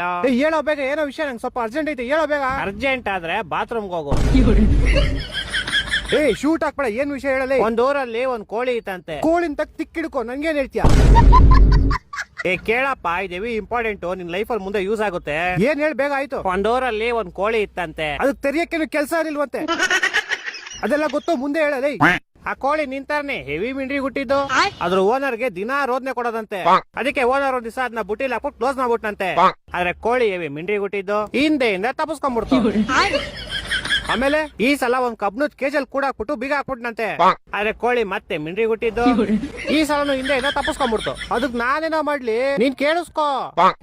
Hello. ಹೇಳೋ ಬೇಗ, ಏನೋ ವಿಷಯ, ನಂಗೆ ಸ್ವಲ್ಪ ಅರ್ಜೆಂಟ್ ಐತೆ, ಹೇಳೋ ಬೇಗ. ಅರ್ಜೆಂಟ್ ಆದ್ರೆ ಬಾತ್ರೂಮ್ಗೆ ಹೋಗು. ಶೂಟ್ ಹಾಕ್ಬೇಡ, ಏನ್ ವಿಷಯ ಹೇಳಲಿ. ಒಂದ್ ಊರಲ್ಲಿ ಒಂದ್ ಕೋಳಿ ಇತ್ತಂತೆ. ಕೋಳಿನ ತಕ್ ತಿಕ್ಕಿಡ್ಕೊ, ನನ್ಗೇನ್ ಹೇಳ್ತೀಯ? ಕೇಳಪ್ಪ, ಇದೇವಿ ಇಂಪಾರ್ಟೆಂಟ್, ನಿನ್ ಲೈಫ್ ಅಲ್ಲಿ ಮುಂದೆ ಯೂಸ್ ಆಗುತ್ತೆ. ಏನ್ ಹೇಳಿ ಬೇಗ, ಆಯ್ತು. ಒಂದ್ ಊರಲ್ಲಿ ಒಂದ್ ಕೋಳಿ ಇತ್ತಂತೆ. ಅದಕ್ಕೆ ತೆರಿಯಕ್ಕೇನು ಕೆಲಸ ಇಲ್ವಂತೆ. ಅದೆಲ್ಲ ಗೊತ್ತು, ಮುಂದೆ ಹೇಳಲಿ. ಆ ಕೋಳಿ ನಿಂತಾರ್ನೆ ಹೆವಿ ಮಿಂಡ್ರಿ ಹುಟ್ಟಿದ್ದು. ಅದ್ರ ಓನರ್ಗೆ ದಿನಾ ರೋದ್ನೆ ಕೊಡೋದಂತೆ. ಅದಕ್ಕೆ ಓನರ್ ಒಂದ್ ದಿವಸ ಅದನ್ನ ಬುಟ್ಟಿಲ್ ಹಾಕ್ಬಿಟ್ಟು ಕ್ಲೋಸ್ ಮಾಡ್ಬಿಟ್ನಂತೆ. ಆದ್ರೆ ಕೋಳಿ ಹೆವಿ ಮಿಂಡ್ರಿ ಹುಟ್ಟಿದ್ದು ಹಿಂದೆಯಿಂದ ತಪ್ಪಿಸ್ಕೊಂಡ್ಬಿಡ್ತು. ಆಮೇಲೆ ಈ ಸಲ ಒಂದ್ ಕಬ್ನದ್ ಕೇಜಲ್ ಕೂಡ ಹಾಕ್ಬಿಟ್ಟು ಬೀಗ ಹಾಕ್ಬಿಟ್ನಂತೆ. ಆದ್ರೆ ಕೋಳಿ ಮತ್ತೆ ಮಿಂಡ್ರಿ ಹುಟ್ಟಿದ್ದು ಈ ಸಲನು ಹಿಂದೆಯಿಂದ ತಪ್ಪಿಸ್ಕೊಂಡ್ಬಿಡ್ತು. ಅದಕ್ ನಾನೇನೋ ಮಾಡ್ಲಿ, ನೀನ್ ಕೇಳಿಸ್ಕೋ.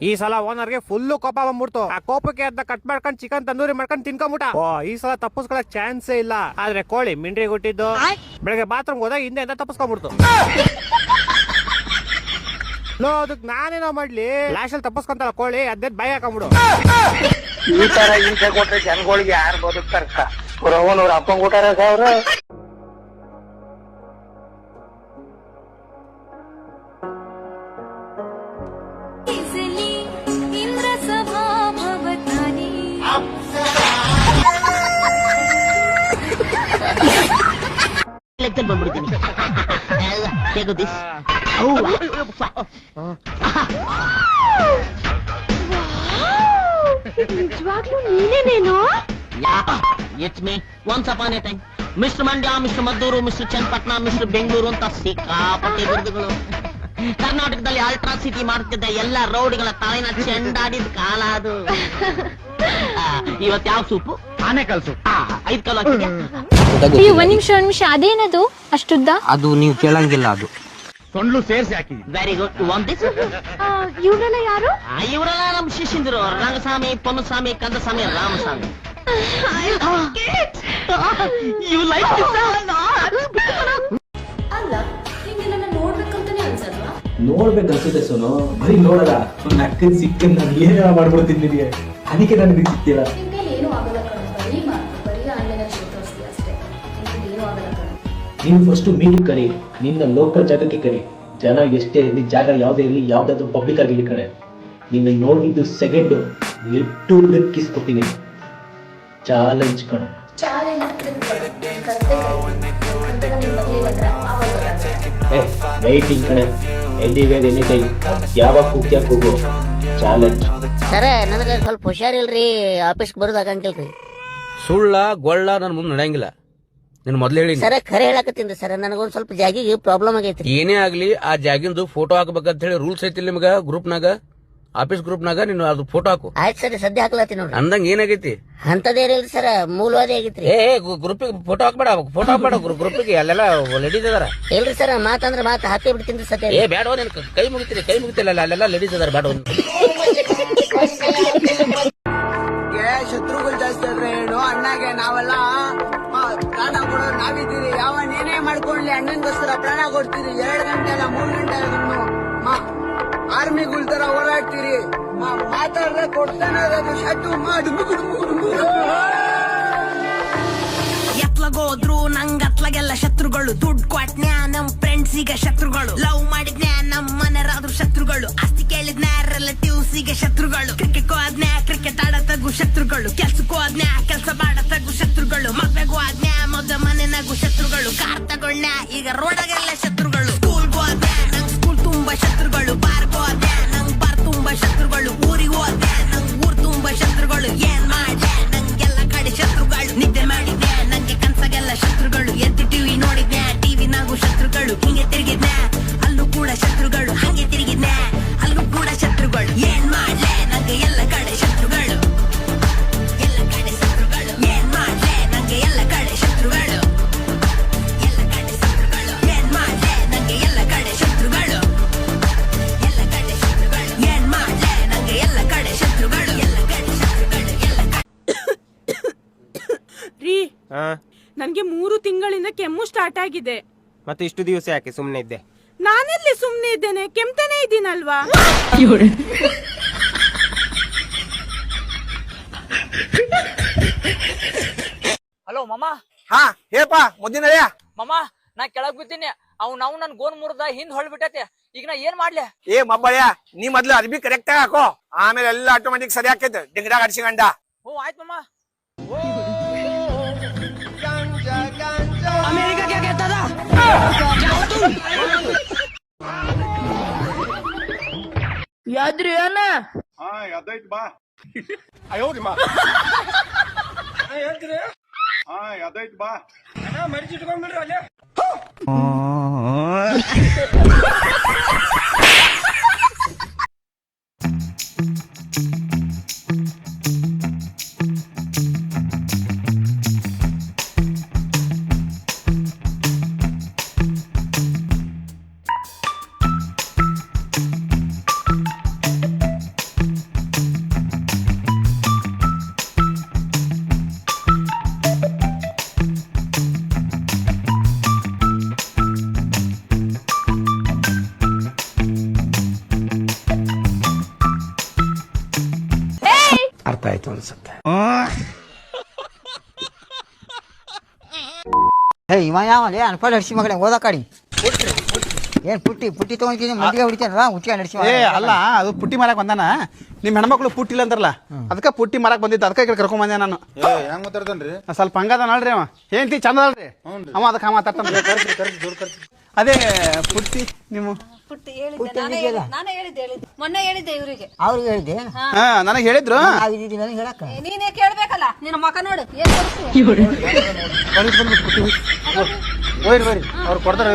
ಈ ಸಲ ಓನರ್ಗೆ ಫುಲ್ ಕೋಪ ಬಂದ್ಬಿಡ್ತು. ಆ ಕೋಪಕ್ಕೆ ಅದನ್ನ ಕಟ್ ಮಾಡ್ಕೊಂಡ್ ಚಿಕನ್ ತಂದೂರಿ ಮಾಡ್ಕೊಂಡ್ ತಿನ್ಕೊಂಬಿಟ್ಟ. ಈ ಸಲ ತಪ್ಪಿಸ್ಕೊಳಕ್ ಚಾನ್ಸೇ ಇಲ್ಲ. ಆದ್ರೆ ಕೋಳಿ ಮಿಂಡ್ರಿ ಹುಟ್ಟಿದ್ದು ಬೆಳಗ್ಗೆ ಬಾತ್ರೂಮ್ ಹೋದಾಗ ಹಿಂದೆಯಿಂದ ತಪ್ಪಿಸ್ಕೊಂಡ್ಬಿಡ್ತು. ಅದಕ್ ನಾನೇನೋ ಮಾಡ್ಲಿ, ಲಾಶಲ್ಲಿ ತಪ್ಪಿಸ್ಕೊಂತಲ್ಲ ಕೋಳಿ, ಅದೇ ಬಾಯಿ ಹಾಕೊಂಡ್ಬಿಡು. ಈ ತರ ಹಿಂಸೆ ಕೊಟ್ರೆ ಜನಗಳಿಗೆ ಯಾರು ಬದುಕ್ತಾರ? ಅವ್ರ ಅಪ್ಪಂಗ್ ಊಟಾರ ಅವ್ರ. ಬಂದ್ಬಿಡ್ತೀನಿ. ನಿಜವಾಗ್ಲೂ ನೀನೇನೇನು? It's me. Once upon a time mister Mandya, mister Maddur, mister Channapatna, mister Bengaluru ಅಂತ ಸಿಕ್ಕಾಪಟ್ಟೆ ಬಿರುದುಗಳು. ಕರ್ನಾಟಕದಲ್ಲಿ ಅಲ್ಟ್ರಾ ಸಿಟಿ ಮಾಡ್ತಿದ್ದ ಎಲ್ಲ ರೌಡಿಗಳ ತಲೆನ ಚೆಂಡಾಡಿದ ಕಾಲ ಅದು. ಇವತ್ ಯಾವ ಸೂಪು? ಆನೆಕಲ್ ಸೂಪ್. 5 ಕಾಲು ಹಾಕಿದ್ಯಾ? ಅಯ್ಯೋ, ಒಂದ್ ನಿಮಿಷ, ಅದೇನದು ಅಷ್ಟುದ್ದ? ಅದು ನೀವು ಕೇಳಂಗಿಲ್ಲ, ಅದು ಸೊಂಡ್ಲು ಸೇರ್ಸಿ ಹಾಕಿದ್ವಿ. Very good. ಒಂದ್ ದಿಸ್ ಇವ್ರೆಲ್ಲ ಯಾರು? ಇವರೆಲ್ಲ ನಮ್ ಶಿಷ್ಯಂದಿರು. ರಂಗಸ್ವಾಮಿ, ಪೊನ್ನಸ್ವಾಮಿ, ಕಂದಸ್ವಾಮಿ, ರಾಮಸ್ವಾಮಿ. ಯು ಲೈಕ್ ಅಲ್ಲ, ನಿಂಗೆ ನನ್ನ ನೋಡ್ಬೇಕಂತಾನೆ ಅನ್ಸಲ್ವಾ? ನೋಡ್ಬೇಕು ಅನ್ಸುತ್ತೆ ಸೋನು, ಬರೀ ನೋಡಲ್ಲ. ನನ್ನ ಅಕ್ಕನ್ ಸಿಕ್ಕನ್ ನಾನು ಏನೇನ ಮಾಡ್ಬಿಡ್ತೀನಿ ನಿನಗೆ, ಅದಕ್ಕೆ ನನಗೆ ಸಿಕ್ತಿಲ್ಲ. ನಿಂಗೆ ಏನೂ ಆಗಲ್ಲ ಕಣ, ಬರೀ ಆನ್ಲೈನ್ ತೋರಿಸ್ತೀಯ ಅಷ್ಟೇ. ನಿಂಗೆ ಏನೂ ಆಗಲ್ಲ ಕಣ. ನೀನು ಫಸ್ಟ್ ಮೀಟಿಂಗ್ ಕರಿ, ನಿನ್ನ ಲೋಕಲ್ ಜಾಗಕ್ಕೆ ಕರಿ. ಜನ ಎಷ್ಟೇ ಇರಲಿ, ಜಾಗ ಯಾವುದೇ ಇರಲಿ, ಯಾವ್ದಾದ್ರು ಪಬ್ಲಿಕ್ ಆಗಿ ಕಡೆ ನಿನ್ನ ನೋಡಿದ್ದು ಸೆಕೆಂಡ್ ಲಿಟ್ಟು ಕಿಸ್ ಕೊಡ್ತೀನಿ. ಚಾಲೆಂಜ್ ಕಣ. ವೈಟಿಂಗ್ ಕಣೆ, ಎಲ್ಲಿವೇರ್ ಎನಿ ಟೈಮ್, ಯಾವಾಗ ಕೂಗ್ಯಾಕ ಹೋಗು. ಚಾಲೆಂಜ್. ಸರ, ನನಗೆ ಸ್ವಲ್ಪ ಹುಷಾರಿಲ್ರಿ, ಆಫೀಸ್ಗೆ ಬರೋದಾಗಂಗಿಲ್ರಿ. ಸುಳ್ಳ ಗೊಳ್ಳ ನನ್ನ ಮುಂದೆ ನಡೆಯಂಗಿಲ್ಲ. ನೀನು ಮೊದ್ಲು ಹೇಳಿ ಸರ, ಖರೆ ಹೇಳಕತ್ತೀನಿ ಸರ್, ನನಗೊಂದ್ ಸ್ವಲ್ಪ ಜಾಗಿಗೆ ಪ್ರಾಬ್ಲಮ್ ಆಗೈತ್ರಿ. ಏನೇ ಆಗ್ಲಿ ಆ ಜಾಗಿಂದು ಫೋಟೋ ಹಾಕ್ಬೇಕಂತ ಹೇಳಿ ರೂಲ್ಸ್ ಐತಿಲ್ಲ ನಿಮ್ಗ ಗ್ರೂಪ್ನಾಗ, ಆಫೀಸ್ ಗ್ರೂಪ್ನಾಗ. ನೀನು ಅದು ಫೋಟೋ ಹಾಕು. ಆಯ್ತು ಸರಿ, ಸದ್ಯ ಹಾಕ್ಲತ್ತೀನಿ ನೋಡ್ರಿ. ಅಂದಂಗ ಏನಾಗೈತಿ? ಅಂತದೇನಿಲ್ರಿ ಸರ, ಮೂಲವಾದಿ ಆಗೈತ್ರಿ. ಗ್ರೂಪಿಗೆ ಫೋಟೋ ಹಾಕ್ಬೇಡ ಗ್ರೂಪಿಗೆ. ಅಲ್ಲೆಲ್ಲ ಲೇಡೀಸ್ ಅದಾರ. ಇಲ್ರಿ ಸರ್, ಮಾತಂದ್ರೆ ಮಾತು ಹಾಕಿ ಬಿಡ್ತೀನಿ ಸದ್ಯ. ಬೇಡ, ನೀನ್ ಕೈ ಮುಗಿತಿಲ್ಲ ಅಲ್ಲೆಲ್ಲ ಲೇಡೀಸ್ ಅದಾರ, ಬೇಡ. ಶತ್ರುಗಳು ಜಾಸ್ತಿ ಆದ್ರೆ ಹೇಳು, ಅಣ್ಣಗೆ ನಾವೆಲ್ಲ ಪ್ರಾಣ ಕೊಡೋರು ನಾವಿದ್ದೀರಿ. ಯಾವ ನೇನೇ ಮಾಡ್ಕೊಳ್ಳಿ, ಅಣ್ಣನ್ಗೋಸ್ಕರ ಪ್ರಾಣ ಕೊಡ್ತೀರಿ. 2 ಗಂಟೆ ಅಲ್ಲ 3 ಗಂಟೆ ಆರ್ಮಿಗಳ ತರ ಹೋರಾಡ್ತೀರಿ. ಮಾತಾಡ್ರೆ ಕೊಡ್ತಾನೆ ಇರೋದು ಶಟ್ಟು ಮಾಡಿ. ಎತ್ಲಗೋದ್ರು ನಂಗತ್ಲಗೆಲ್ಲ ಶತ್ರುಗಳು. ದುಡ್ಡು ಕೊಟ್ನ್ಯಾ ನಮ್ ಫ್ರೆಂಡ್ಸಿಗೆ ಶತ್ರುಗಳು. ಲವ್ ಮಾಡಿದ್ನ್ಯಾ ನಮ್ ಮನೆಯರಾದ್ರು ಶತ್ರುಗಳು. ಆಸ್ತಿ ಕೇಳಿದ್ನ್ಯಾ ರಿಲೇಟಿವ್ಸಿಗೆ ಶತ್ರುಗಳು. ಕ್ರಿಕೆಟ್ ಹೋದ್ನ್ಯಾ ಕ್ರಿಕೆಟ್ ಆಡತಗು ಶತ್ರುಗಳು. ಕೆಲ್ಸಕ್ಕೂ ಹೋದ್ನ್ಯಾ ಕೆಲ್ಸ ಮಾಡತಗು ಶತ್ರುಗಳು. ಮದ್ವೆಗೂ ಆದ್ನ್ಯಾ ಮೊದ್ಲ ಮನೆನಾಗು ಶತ್ರುಗಳು. ಕಾರ್ ತಗೊಂಡ್ನ್ಯಾ ಈಗ ರೋಡಾಗೆಲ್ಲ ಶತ್ರುಗಳು. ಸ್ಕೂಲ್ಗೂ ಹೋದ್ನ್ಯಾ ನಂಗ್ ಸ್ಕೂಲ್ ತುಂಬಾ ಶತ್ರುಗಳು. ಬಾರ್ಗೂ ಹೋದ್ನ್ಯಾ ನಂಗ್ ಬಾರ್ ತುಂಬಾ ಶತ್ರುಗಳು. ಊರಿಗೆ ಹೋದ್ನ್ಯಾ ನಂಗ್ ಊರ್ ತುಂಬಾ ಶತ್ರುಗಳು. ಏನ್ ಮಾಡ್ದೆ ನಂಗೆಲ್ಲ ಕಡೆ ಶತ್ರುಗಳು. ನಿದ್ದೆ ಮಾಡಿದ್ದೆ ನಂಗೆ ಕನ್ಸಾಗೆಲ್ಲ ಶತ್ರುಗಳು. ಎದ್ದು ಟಿವಿ ನೋಡಿದ್ನ್ಯಾ ಟಿವಿನಾಗೂ ಶತ್ರುಗಳು. ಹಿಂಗೆ ತಿರುಗಿದ್ನ್ಯಾ ಅಲ್ಲೂ ಕೂಡ ಶತ್ರುಗಳು. ಹಂಗೆ ತಿರುಗಿದ್ನ್ಯಾ ಅಲ್ಲೂ ಕೂಡ ಶತ್ರುಗಳು. ಏನ್ ಮಾಡ್ಲೆ ನಂಗೆ ಎಲ್ಲ ಕಡೆ ಶತ್ರುಗಳು. ಎಲ್ಲ ಕಡೆ ಶತ್ರುಗಳು. ಏನ್ ಮಾಡ್ಲೆ ನಂಗೆ ಎಲ್ಲ ಕಡೆ ಶತ್ರುಗಳು. ಎಲ್ಲ ಕಡೆ ಶತ್ರುಗಳು. ಏನ್ ಮಾಡ್ಲೆ ನಂಗೆ ಎಲ್ಲ ಕಡೆ ಶತ್ರುಗಳು. ಎಲ್ಲ ಕಡೆ ಶತ್ರುಗಳು. ಏನ್ ಮಾಡ್ಲೆ ನಂಗೆ ಎಲ್ಲ ಕಡೆ ಶತ್ರುಗಳು. ಎಲ್ಲ ಕಡೆ ಶತ್ರುಗಳು. ಎಲ್ಲ ರೀ, ನನ್ಗೆ 3 ತಿಂಗಳಿಂದ ಕೆಮ್ಮು ಸ್ಟಾರ್ಟ್ ಆಗಿದೆ. ಮತ್ತೆ ಇಷ್ಟು ದಿವಸ ಯಾಕೆ ಸುಮ್ನೆ ಇದ್ದೆ? ನಾನೆಲ್ಲಿ ಸುಮ್ನೆ ಇದ್ದೇನೆ, ಕೆಮ್ತಾನೆ ಇದ್ದೀನಲ್ವಾ. ಹಲೋ ಮಾಮ. ಹಾ ಹೇಳಪ್ಪ, ಮುಂದಿನ ಮಾಮ, ನಾ ಕೆಳಗ್ ಬಿದ್ದೀನಿ. ನಾವು ನನ್ ಗೋನ್ ಮುರ್ದ ಹಿಂದ್ ಹೊಳ್ಬಿಟ್ಟೈತಿ. ಈಗ ನಾ ಏನ್ ಮಾಡ್ಲಿ? ಏ ಮಬ್ಬಳ್ಯ, ನೀ ಮೊದ್ಲು ಅರ್ಬಿ ಕರೆಕ್ಟ್ ಆಗಿ ಹಾಕೋ, ಆಮೇಲೆ ಎಲ್ಲ ಆಟೋಮೆಟಿಕ್ ಸರಿ ಹಾಕೈತೆ ಡಿಂಗಡಾಗ ಅಡ್ಸಿಗಂಡ. ಹ್ಞೂ ಆಯ್ತು ಮಾಮ. ಯಾದ್ರಿ ಅಣ್ಣ ಎದ್ದೈತ್ ಬಾ ಎದ್ದೈತ್ ಬಾ ಮರಿಚಿಟ್ಕೊಂಡ್ಬಿಡ್ರಿ ಅಲ್ಲೇ. ಅರ್ಥ ಆಯ್ತು ಅನ್ಸುತ್ತೆ. ಇವ ಯಾವಲ್ಲಿ ಅನ್ಪಲ್ ಹಡ್ಸಿ ಮಗಳೆ ಓದ ಕಾಡಿ ಏನ್ ಪುಟ್ಟಿ ತಗೊಂಡಿದ್ದೀನಿ ಮಂದಿಗೆ ಹೊಡಿತಾನಲ್ಲ ಮುಚ್ಚಿಗೆ ನಡ್ಸಿ. ಅಲ್ಲ, ಅದು ಪುಟ್ಟಿ ಮಾರಕ್ ಬಂದಾನ. ನಿಮ್ ಹೆಣ್ಮಕ್ಳು ಪುಟ್ಟಿಲ್ಲ ಅಂತಾರಲ್ಲ, ಅದಕ್ಕ ಪುಟ್ಟಿ ಮಾರಕ್ ಬಂದಿದ್ದು, ಅದಕ್ಕೆ ಕರ್ಕೊಂಡ್ ಬಂದೆ ನಾನು. ಹೆಂಗ್ ಮಾತಾಡ್ತಾನ್ರಿ? ಸ್ವಲ್ಪ ಹಂಗದ ನೋಡ್ರಿ ಅವ ಏನ್ತಿ ಚಂದ ಅಲ್ರಿ ಅವ, ಅದಕ್ಕೆ ಮಾತಾಡ್ತಾನ. ಅದೇ ಪುಟ್ಟಿ ನಿಮ್ಮ ಮೊನ್ನೆ ಹೇಳಿದ್ದೆ ಇವ್ರಿಗೆ. ಅವ್ರಿಗೆ ಹೇಳಿದ್ದೆ ನನಗೆ ಹೇಳಿದ್ರು. ಹೇಳಕ್ಕ ನೀನೇ ಕೇಳ್ಬೇಕಲ್ಲ, ನಿನ್ನ ಮಕ ನೋಡು ಏನ್ ಕೊಡ್ತೀವಿ. ಬರ್ರಿ ಅವ್ರು ಕೊಡ್ತಾರ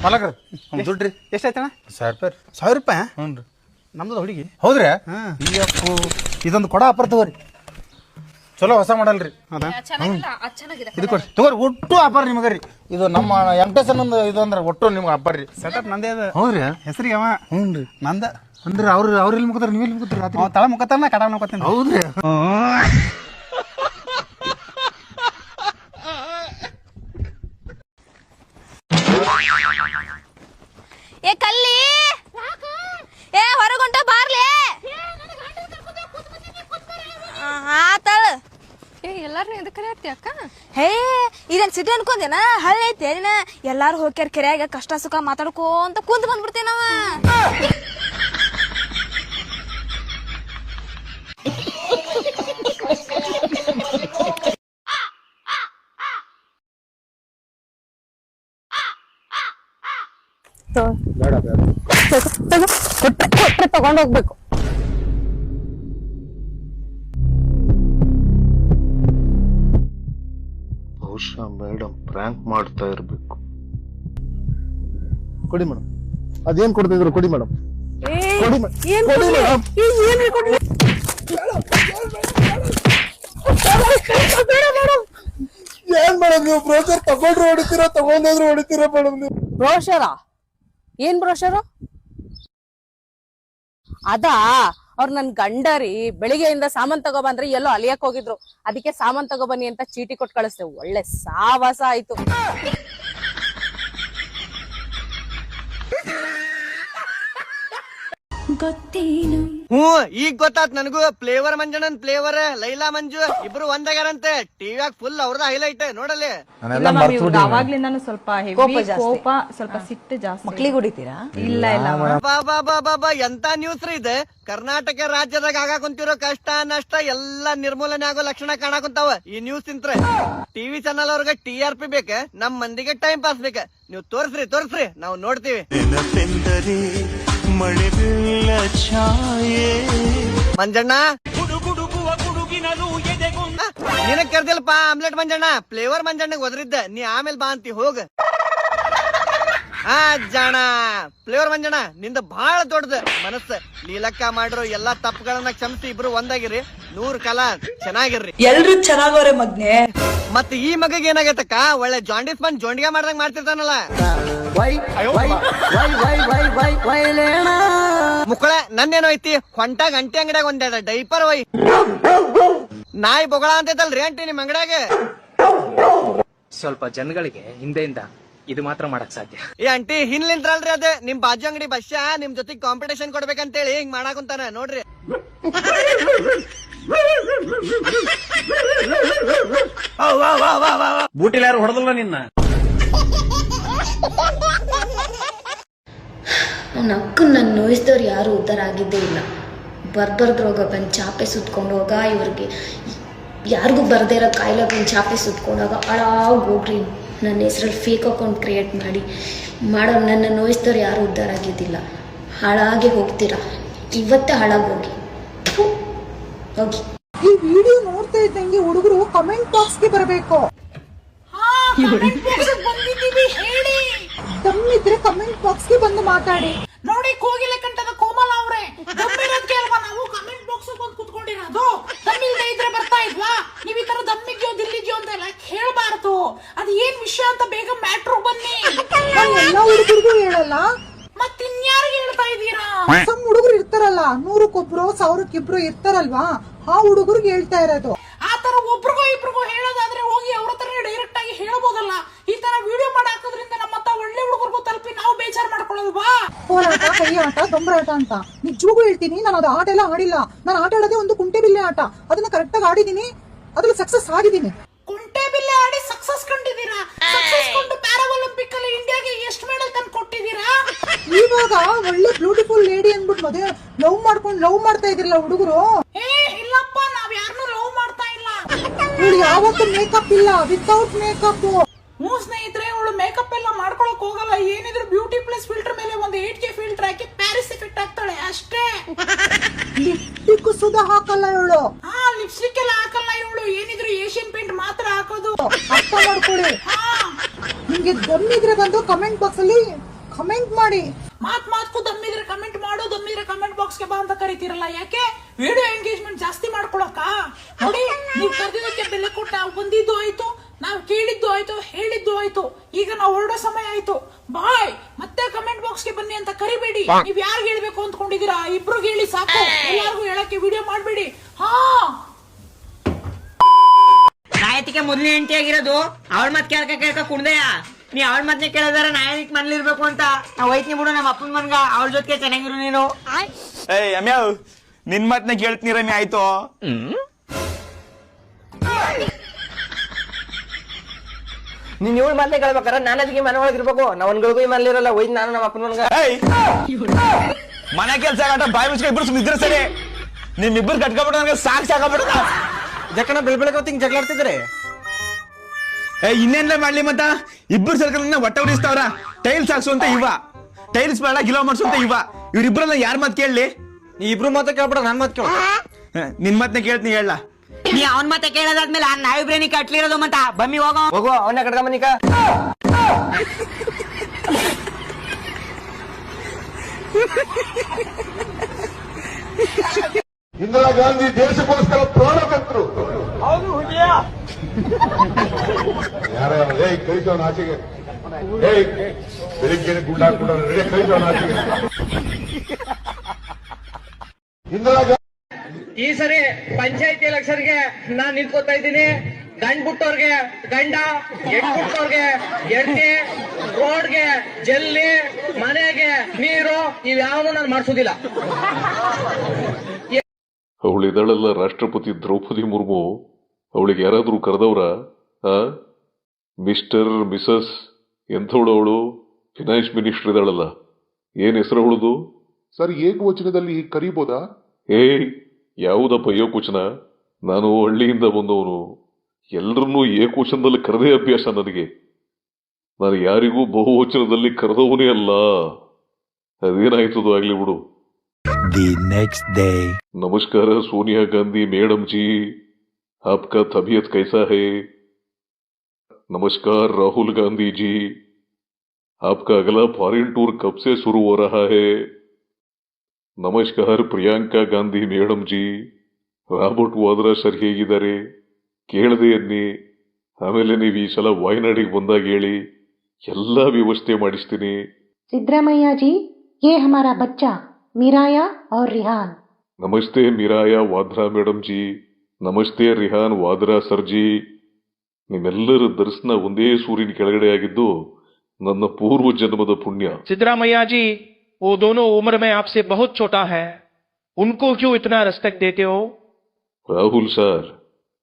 ಮಲಕ್ರ ದುಡ್ರಿ ಎಷ್ಟಾಯ್ತಣ್ಣ? 1000 ರೂಪಾಯಿ. ಹ್ಞೂ ನಮ್ದು ಹುಡುಗಿ. ಹೌದ್ರಿ? ಅಯ್ಯಪ್ಪು, ಇದೊಂದು ಕೊಡ ಆಫರ್ ತಗೋರಿ, ಚಲೋ ಹೊಸ ಮಾಡಲ್ರಿ. ಇದು ಕೊಡ್ರಿ ತಗೋರಿ, ಒಟ್ಟು ಆಫರ್ ನಿಮಗರಿ. ಇದು ನಮ್ಮ ಎಂಟೆಸನ್ ಇದು ಅಂದ್ರೆ ಒಟ್ಟು ನಿಮ್ಗೆ ಆಫರ್ ರೀ. ಸೆಟಪ್ ನಂದೇ ಅದ. ಹೌದ್ರಿ? ಹೆಸರಿಗೆ ಅವ. ಹ್ಞೂ ರೀ. ನಂದ ಅಂದ್ರೆ ಅವ್ರು ಇಲ್ಲಿ ಮುಖತಾರ, ನೀವು ಇಲ್ಲಿ ಮುಖತಾರ? ರಾತ್ರಿ ತಳ ಮುಖತಾನ ಕಡ ಮುಖತೀನಿ. ಹೌದ್ರಿ? ಏ ಕಲ್ಲಿ, ಏ ಹೊರಗೊಂಟ ಬಾರ್ಲೆ. ಆತಳ ಎಲ್ಲಾರು ಎದಕ್ ಕರೆಯತ್ತಿ ಅಕ್ಕ? ಹೇ ಇದನ್ ಸಿಟಿ ಅನ್ಕೊಂದೇನ? ಹಳ್ಳಿ ಐತಿ ಏನ? ಎಲ್ಲಾರು ಹೋಗ್ಯಾರ ಕೆರೆಯಾಗ ಕಷ್ಟ ಸುಖ ಮಾತಾಡ್ಕೋಂತ ಕುಂತ್ ಬಂದ್ಬಿಡ್ತೇವೆ ನಾವ. ತಗೊಂಡೋಗ್ಬೇಕು. ಬಹುಶಃ ಮೇಡಮ್ ಪ್ರ್ಯಾಂಕ್ ಮಾಡ್ತಾ ಇರ್ಬೇಕು. ಕೊಡಿ ಮೇಡಮ್, ಅದೇನ್ ಕೊಡ್ತಿದ್ರು ಕೊಡಿ ಮೇಡಮ್. ಕೊಡಿ ಏನ್ ಮೇಡಮ್ ನೀವು ಬ್ರೋಚರ್ ತಗೊಂಡ್ರು ಹೊಡಿತೀರಾ, ತಗೊಂಡೋದ್ರು ಹೊಡಿತೀರಾ ಮೇಡಮ್ ನೀವು? ಬ್ರೋಷರ ಏನ್ ಬ್ರೋಷರು? ಅದಾ ಅವ್ರ ನನ್ ಗಂಡರಿ ಬೆಳಿಗ್ಗೆಯಿಂದ ಸಾಮಾನ್ ತಗೋಬಂದ್ರೆ ಎಲ್ಲೋ ಅಲಿಯಕ್ ಹೋಗಿದ್ರು, ಅದಕ್ಕೆ ಸಾಮಾನ್ ತಗೋಬನ್ನಿ ಅಂತ ಚೀಟಿ ಕೊಟ್ಟು ಕಳಿಸ್ತೇವೆ. ಒಳ್ಳೆ ಸಾವಾಸ ಆಯ್ತು. ಹ್ಞೂ ಈಗ ಗೊತ್ತಾತ್ ನನಗೂ. ಫ್ಲೇವರ್ ಮಂಜಣ್ಣನ್ ಫ್ಲೇವರ್ ಲೈಲಾ ಮಂಜು ಇಬ್ರು ಒಂದಾಗ್ಯಾರಂತೆ. ಟಿವಿಯಾಗ ಫುಲ್ ಅವ್ರದ ಹೈಲೈಟ್ ನೋಡಲ್ಲಿ. ಅವಾಗ್ಲಿಂದಾನು ಸ್ವಲ್ಪ ಕೋಪ, ಸ್ವಲ್ಪ ಸಿಟ್ಟು ಜಾಸ್ತಿ. ಮಕ್ಳಿಗೆ ಹೊಡಿತೀರಾ? ಇಲ್ಲ ಬಾಬಾ ಎಂತ ನ್ಯೂಸ್ ರೀ ಇದು. ಕರ್ನಾಟಕ ರಾಜ್ಯದಾಗ ಆಗಾಕುಂತಿರೋ ಕಷ್ಟ ನಷ್ಟ ಎಲ್ಲಾ ನಿರ್ಮೂಲನೆ ಆಗೋ ಲಕ್ಷಣ ಕಾಣಕುಂತಾವ ಈ ನ್ಯೂಸ್ ಇಂತ್ರ. ಟಿವಿ ಚಾನಲ್ ಅವ್ರಿಗೆ TRP ಬೇಕ, ನಮ್ ಮಂದಿಗೆ ಟೈಮ್ ಪಾಸ್ ಬೇಕ. ನೀವು ತೋರ್ಸ್ರಿ ನಾವು ನೋಡ್ತೀವಿ. ಮಂಜಣ್ಣ ನಿನಗ್ ಕರ್ದಿಲ್ಪ ಆಮ್ಲೆಟ್ ಮಂಜಣ್ಣ, ಫ್ಲೇವರ್ ಮಂಜಣ್ಣಗ್ ಒದರಿದ್ದ ನೀ ಆಮೇಲೆ ಬಾ ಅಂತಿ ಹೋಗ. ಜಾಣ ಫ್ಲೇವರ್ ಮಂಜಣ್ಣ ನಿಂದ ಬಹಳ ದೊಡ್ಡದ ಮನಸ್ಸು. ನೀಲಕ್ಕ ಮಾಡಿರೋ ಎಲ್ಲಾ ತಪ್ಪುಗಳನ್ನ ಕ್ಷಮಿಸಿ ಇಬ್ರು ಒಂದಾಗಿರಿ, 100 ಕಾಲ ಚೆನ್ನಾಗಿರ್ರಿ. ಎಲ್ರು ಚೆನ್ನಾಗವ್ರೆ ಮಗ್ನೆ. ಮತ್ ಈ ಮಗಗೆ ಏನಾಗೈತಕ್ಕ, ಒಳ್ಳೆ ಜಾಂಡಿಸ್ ಬಂದ್ ಜೊಂಡಿಗೆ ಮಾಡ್ದಂಗ್ ಮಾಡ್ತಿರ್ತಾನಲ್ಲ. ಮುಕ್ಕಳ ನನ್ನೇನೋ ಐತಿ, ಹೊಂಟ ಗಂಟೆ ಅಂಗಡಿಯಾಗ ಒಂದೆರಡು ಡೈಪರ್ ಒಯ್. ನಾಯಿ ಬೊಗಳ ಅಂತೈತಲ್ರಿ ಅಂಟಿ ನಿಮ್ ಅಂಗಡಿಯಾಗ. ಸ್ವಲ್ಪ ಜನಗಳಿಗೆ ಹಿಂದೆಯಿಂದ ಇದು ಮಾತ್ರ ಮಾಡಕ್ ಸಾಧ್ಯ. ಏ ಅಂಟಿ ಹಿಂದ್ಲಿಂತ್ರಲ್ರಿ ಅದೇ ನಿಮ್ ಬಾಜು ಅಂಗಡಿ ಬಸ್ಸ ನಿಮ್ ಜೊತೆಗ್ ಕಾಂಪಿಟೇಷನ್ ಕೊಡ್ಬೇಕಂತೇಳಿ ಹಿಂಗ್ ಮಾಡಾಕುಂತಾನ ನೋಡ್ರಿ. ಬೂಟಿಲ್ ಯಾರು ಹೊಡೆದಲ್ಲ ನಿನ್ನ? ನನ್ನ ಅಕ್ಕನ ನನ್ನ ನೋಯಿಸಿದವ್ರು ಯಾರು ಉದ್ಧಾರ ಆಗಿದ್ದೇ ಇಲ್ಲ. ಬರ್ಬರ್ದ್ರೋಗ ಬಂದು ಚಾಪೆ ಸುತ್ಕೊಂಡು ಹೋಗ, ಇವ್ರಿಗೆ ಯಾರಿಗೂ ಬರದೇ ಇರೋ ಕಾಯಿಲೆ ಬಂದು ಚಾಪೆ ಸುತ್ಕೊಂಡಾಗ ಹಾಳಾಗಿ ಹೋಗ್ರಿ. ನನ್ನ ಹೆಸ್ರಲ್ಲಿ ಫೇಕ್ ಅಕೌಂಟ್ ಕ್ರಿಯೇಟ್ ಮಾಡೋ ನನ್ನ ನೋಯಿಸಿದವ್ರು ಯಾರು ಉದ್ಧಾರ ಆಗಿದ್ದಿಲ್ಲ. ಹಾಳಾಗೆ ಹೋಗ್ತೀರಾ, ಇವತ್ತೇ ಹಾಳಾಗಿ ಹೋಗಿ. ಈ ವಿಡಿಯೋ ನೋಡ್ತಾ ಇದ್ದಂಗೆ ಹುಡುಗರು ಕಮೆಂಟ್ ಬಾಕ್ಸ್ಗೆ ಬರಬೇಕು. ದಮ್ಮಿದ್ರೆ ಕಮೆಂಟ್ ಬಾಕ್ಸ್ಗೆ ಬಂದು ಮಾತಾಡಿ. ನೋಡಿ ಕೋಗಿಲೆ ಕಂಠದ ಕೋಮಲ ಅವ್ರೆ, ದಮ್ಮಿರೋದಕ್ಕೆ ಅಲ್ವಾ ನಾವು ಕಮೆಂಟ್ ಬಾಕ್ಸ್ ಬಂದು ಕುತ್ಕೊಂಡಿರೋದು. ದಮ್ಮಿಲ್ದೇ ಇದ್ರೆ ಬರ್ತಾ ಇದ್ವಾ? ನೀವ್ ಈ ತರ ದಮ್ಮಿದ್ಯೋ ದಿಲ್ಲಿದ್ಯೋ ಅಂತ ಎಲ್ಲ ಹೇಳ್ಬಾರ್ದು. ಅದು ಏನ್ ವಿಷಯ ಅಂತ ಬೇಗ ಮ್ಯಾಟ್ರು ಬನ್ನಿ. ಎಲ್ಲ ಹುಡುಗರಿಗೂ ಹೇಳಲ್ಲ, ಮತ್ತಿನ್ಯಾರಿಗೆ ಹೇಳ್ತಾ ಇದ್ದೀರಾ? ಸಮ್ ಹುಡುಗರು ಇರ್ತಾರಲ್ಲ, 100ಕ್ಕೊಬ್ರು 1000ಕ್ಕಿಬ್ರು ಇರ್ತಾರಲ್ವಾ, ಆ ಹುಡುಗರಿಗೆ ಹೇಳ್ತಾ ಇರೋದು. ಆ ತರ ಒಬ್ರಿಗೋ ಇಬ್ರಿಗೋ ಹೇಳೋದಾದ್ರೆ ಹೋಗಿ ಅವ್ರ ಹತ್ರ ಡೈರೆಕ್ಟ್ ಆಗಿ ಹೇಳ್ಬೋದಲ್ಲ. ಈ ತರ ವಿಡಿಯೋ ಮಾಡಿ ಹಾಕೋದ್ರಿಂದ ನಮ್ಮತ್ತ ಒಳ್ಳೆ ಹುಡುಗರಿಗೂ ತಲುಪಿ ನಾವು ಬೇಜಾರ್ ಮಾಡ್ಕೊಳ್ಳೋಲ್ವಾ? ಹೋರಾಟ, ಕೈ ಆಟ, ದೊಂಬರಾಟ ಅಂತ ನಿಜವಾಗೂ ಹೇಳ್ತೀನಿ. ನಾನು ಅದು ಆಟ ಎಲ್ಲ ಆಡಿಲ್ಲ. ನಾನು ಆಟ ಆಡೋದೇ ಒಂದು ಕುಂಟೆ ಬಿಲ್ಲೆ ಆಟ. ಅದನ್ನ ಕರೆಕ್ಟ್ ಆಗಿ ಆಡಿದೀನಿ, ಅದ್ರಲ್ಲಿ ಸಕ್ಸಸ್ ಆಗಿದ್ದೀನಿ. ಕುಂಟೆ ಬಿಲ್ಲೆ ಆಡಿ ಸಕ್ಸಸ್ ಕಂಡಿದ್ದೀರಾ? ಸಕ್ಸಸ್ ಕೊಂಡು ಪ್ಯಾರಾ ಒಲಿಂಪಿಕ್ ಅಲ್ಲಿ ಇಂಡಿಯಾಗೆ ಎಷ್ಟು ಮೆಡಲ್ ತಂದು ಕೊಟ್ಟಿದ್ದೀರಾ? ಇವಾಗ ಒಳ್ಳೆ ಬ್ಯೂಟಿಫುಲ್ ಲೇಡಿ ಅಂದ್ಬಿಟ್ಟು ಮದುವೆ ಲವ್ ಮಾಡ್ತಾ ಇದ್ರಲ್ಲ ಹುಡುಗರು. ಇಲ್ಲಪ್ಪ, ನಾವ್ ಯಾರನ್ನೂ ಲವ್ ಮಾಡ್ತಾ ಇಲ್ಲ. ಇವಳು ಯಾವತ್ತೂ ಮೇಕಪ್ ಇಲ್ಲ, ವಿತೌಟ್ ಮೇಕಪ್. ಸ್ನೇಹಿತರೆ, ಇವಳು ಮೇಕಪ್ ಎಲ್ಲ ಮಾಡ್ಕೊಳಕ್ ಹೋಗಲ್ಲ. ಏನಿದ್ರು ಬ್ಯೂಟಿ ಪ್ಲಸ್ ಫಿಲ್ಟರ್ ಮೇಲೆ ಒಂದು 8K ಫಿಲ್ಟರ್ ಹಾಕಿ ಪ್ಯಾರಿಸ್ ಎಫೆಕ್ಟ್ ಆಗ್ತಾಳೆ ಅಷ್ಟೇ. ಲಿಪ್ಸ್ಟಿಕ್ ಸುಧಾ ಹಾಕಲ್ಲ ಇವಳು. ಲಿಪ್ಸ್ಟಿಕ್ ಎಲ್ಲ ಹಾಕಲ್ಲ ಇವಳು. ಏನಿದ್ರು ಏಷ್ಯನ್ ಪೇಂಟ್ ಮಾತ್ರ ಹಾಕೋದು. ಅರ್ಥ ಮಾಡ್ಕೊಳ್ಳಿ. ನಿಮ್ಗೆ ದಮ್ಮಿದ್ರೆ ಬಂದು ಕಮೆಂಟ್ ಬಾಕ್ಸ್ ಅಲ್ಲಿ ಕಮೆಂಟ್ ಮಾಡಿ. ಮಾತ್ಗೂ ದಮ್ಮಿದ್ರೆ ಕಮೆಂಟ್ ಮಾಡು, ದಮ್ಮಿದ್ರೆ ಕಮೆಂಟ್ ಬಾಕ್ಸ್ ಗೆ ಬಾ ಅಂತ ಕರಿತೀರಲ್ಲ, ಯಾಕೆ? ವಿಡಿಯೋ ಎಂಗೇಜ್ಮೆಂಟ್ ಜಾಸ್ತಿ ಮಾಡ್ಕೊಳಕ? ನೋಡಿ, ನೀವು ಕರೆದಿದ್ದಕ್ಕೆ ಬೆಲೆ ಕೊಟ್ಟ ಬಂದಿದ್ದು ಆಯ್ತು, ನಾವು ಕೇಳಿದ್ದು ಆಯ್ತು, ಹೇಳಿದ್ದು ಆಯ್ತು. ಈಗ ನಾವು ಹೊರಡೋ ಸಮಯ ಆಯ್ತು. ಬಾಯ್. ಮತ್ತೆ ಕಮೆಂಟ್ ಬಾಕ್ಸ್ ಗೆ ಬನ್ನಿ ಅಂತ ಕರಿಬೇಡಿ. ನೀವ್ ಯಾರಿಗೆ ಹೇಳ್ಬೇಕು ಅಂದ್ಕೊಂಡಿದೀರಾ? ಇಬ್ರಿಗೆ ಹೇಳಿ ಸಾಕು, ಎಲ್ಲಾರ್ಗು ಹೇಳಕ್ಕೆ ವಿಡಿಯೋ ಮಾಡ್ಬೇಡಿ. ನಾಯತಿಗೆ ಮೊದಲನೇ ಹೆಂಡತಿ ಆಗಿರೋದು ಅವಳ ಮತ್ ಕೇಳ್ಕ ಕುಣ್ದೆಯ. ನೀ ಅವಳ ಮತ್ನೆ ಕೇಳಿದಾರೆ ನಾಯಕ್ ಮನ್ಲಿರ್ಬೇಕು ಅಂತ. ನಾವ್ ಹೋಯ್ತೀನಿ ಬಿಡು ನಮ್ಮ ಅಪ್ಪನ ಮನ್ಗ, ಅವಳ ಜೊತೆಗೆ ಚೆನ್ನಾಗಿರು ನೀನು. ಅಮ್ಯಾವ್ ನಿನ್ ಮಾತ್ನ ಕೇಳ್ತೀರ ನೀ ಆಯ್ತು. ನೀನ್ ಇವಳು ಮಾತೇ ಕೇಳ್ಬೇಕಾರ ನಾನು ಅದಕ್ಕೆ ಮನೆ ಒಳಗಿರ್ಬೇಕು. ನಾವ್ ಒಂದ್ಗಳಿಗೂ ಈ ಮನೇಲಿರಲ್ಲ. ಹೋಯ್ತು ನಾನು ನಮ್ಮ ಅಪ್ಪನ ಮನ್ಗ. ಮನೆ ಕೆಲ್ಸ ಆಗಟ ಬಾಯಿ ಮುಚ್ಕ ಇಬ್ರು ಸುಮ್ಮಿದ್ರೆ ಸರಿ. ನಿಮ್ಮಿಬ್ರು ಕಟ್ಕೊಬಿಟ್ಟು ನನಗೆ ಸಾಕಾಗ್ಬಿಡ. ಜಕ್ಕನ ಬೆಳಗ್ಗೆ ಹೊತ್ತಿಗೆ ಜಗಳಾಡ್ತಿದ್ರೆ ಇನ್ನೇನ್ಲ ಮಾಡ್ಲಿ ಮತ್ತ? ಇಬ್ರು ಸರ್ಕಾರ ಒಟ್ಟ ಉಡಿಸ್ತಾವ್ರ. ಟೈಲ್ಸ್ ಹಾಕ್ಸು ಅಂತ ಇವ, ಟೈಲ್ಸ್ ಬೇಡ ಗಿಲೋ ಮಾಡ್ಸು ಅಂತ ಇವ. ಇವ್ರಿಬ್ರಲ್ಲ ಯಾರ್ ಮಾತ್ ಕೇಳಲಿ? ನೀ ಇಬ್ರು ಮಾತ ಕೇಳ್ಬಿಡ, ನನ್ ಮಾತ್ ಕೇಳ. ನಿನ್ ಮಾತ್ನ ಕೇಳ್ತೀನಿ, ಹೇಳ. ನೀ ಅವನ್ ಮತ್ತೆ ಕೇಳೋದಾದ್ಮೇಲೆ ನಾವಿಬ್ರೇ ನೀ ಕಟ್ಲಿರೋದು ಮತ್ತ. ಬಮ್ಮಿ ಹೋಗೋ ಅವನ್ನ ಕಟ್ಕೊಂಬನಿಕ. ಇಂದಿರಾ ಗಾಂಧಿ ದೇಶಕ್ಕೋಸ್ಕರ ಪ್ರಾಣ ತೆತ್ತರು. ಯಾರೇ ಕಳಿಸೋಣ ಆಚೆಗೆ. ಬೆಳಿಗ್ಗೆ ಗುಂಡಾಕ್ಬಿಡ ಕಳಿಸೋಣ ಆಚೆಗೆ. ಇಂದಿರಾ ಗಾಂಧಿ ಈ ಸರಿ ಪಂಚಾಯತಿ ಎಲೆಕ್ಷನ್ಗೆ ನಾನ್ ನಿಂತ್ಕೋತಾ ಇದ್ದೀನಿ. ಗಂಡ್ ಬಿಟ್ಟೋರ್ಗೆ ಗಂಡ, ಹೆಣ್ ಬಿಟ್ಟೋರ್ಗೆ ಎಣ್ಣೆ, ರೋಡ್ಗೆ ಜಲ್ಲಿ, ಮನೆಗೆ ನೀರು, ಇವ್ಯಾವುದು ನಾನು ಮಾಡಿಸೋದಿಲ್ಲ. ಅವಳಿದಾಳಲ್ಲ ರಾಷ್ಟ್ರಪತಿ ದ್ರೌಪದಿ ಮುರ್ಮು, ಅವಳಿಗೆ ಯಾರಾದ್ರೂ ಕರೆದವ್ರ? ಮಿಸ್ಟರ್ ಮಿಸಸ್ ಎಂಥವಳು ಅವಳು? ಫಿನಾನ್ಸ್ ಮಿನಿಸ್ಟರ್ ಇದಾಳಲ್ಲ, ಏನ್ ಹೆಸರು ಅವಳದು? ಸರ್, ಏಕವಚನದಲ್ಲಿ ಕರೀಬೋದಾ? ಯಾವುದಪ್ಪ ಏಕವಚನ? ನಾನು ಹಳ್ಳಿಯಿಂದ ಬಂದವನು, ಎಲ್ರನ್ನೂ ಏಕವಚನದಲ್ಲಿ ಕರೆದೇ ಅಭ್ಯಾಸ ನನಗೆ. ನಾನು ಯಾರಿಗೂ ಬಹುವಚನದಲ್ಲಿ ಕರೆದವನೇ ಅಲ್ಲ. ಅದೇನಾಯ್ತದು ಆಗ್ಲಿ ಬಿಡು. The next day. नमस्कार सोनिया गांधी मैडम जी, आपका तबीयत कैसा है? नमस्कार राहुल गांधी जी, आपका अगला फॉरेन टूर कब से शुरू हो रहा है? नमस्कार प्रियंका गांधी मैडम जी, ರಾಬರ್ಟ್ ವಾದ್ರಾ ಸರ್ ಹೇಗಿದ್ದಾರೆ? ಕೇಳದೆ ಅನ್ನಿ. ಆಮೇಲೆ ನೀವು ಈ ಸಲ ವಾಯನಾಡಿಗೆ ಬಂದಾಗ ಹೇಳಿ, ಎಲ್ಲ ವ್ಯವಸ್ಥೆ ಮಾಡಿಸ್ತೀನಿ. सिद्धरामैया जी, ये हमारा बच्चा मीराया और रिहान. नमस्ते मीराया वाद्रा मैडम जी, ನಮಸ್ತೆ ರಿಹಾನ್ ವಾದ್ರಾ ಸರ್ಜಿ. ನಿಮ್ಮೆಲ್ಲರ ದರ್ಶನ ಒಂದೇ ಸೂರಿನ ಕೆಳಗಡೆ ಆಗಿದ್ದು ನನ್ನ ಪೂರ್ವ ಜನ್ಮದ ಪುಣ್ಯ. सिद्धरामैया जी, वो दोनों उम्र में आपसे बहुत छोटा है, उनको क्यों इतना रेस्पेक्ट देते हो? ರಾಹುಲ್ ಸರ್,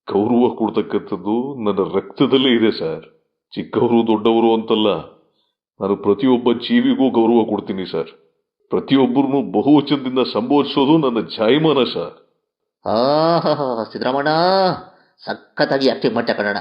ಗೌರವ ಕೊಡ್ತಕ್ಕಂಥದ್ದು ನನ್ನ ರಕ್ತದಲ್ಲೇ ಇದೆ ಸರ್. ಚಿಕ್ಕವರು ದೊಡ್ಡವರು ಅಂತಲ್ಲ, ನಾನು ಪ್ರತಿಯೊಬ್ಬ ಜೀವಿಗೂ ಗೌರವ ಕೊಡ್ತೀನಿ ಸರ್. ಪ್ರತಿಯೊಬ್ಬರನ್ನು ಬಹುವಚನದಿಂದ ಸಂಬೋಧಿಸೋದು ನನ್ನ ಜಾಯಮಾನ ಸರ್. ಸಿದ್ದರಾಮಣ್ಣ ಸಖತ್ತಾಗಿ ಆಕ್ಟಿಂಗ್ ಮಾಡ್ತಾ ಕನ್ನಡ.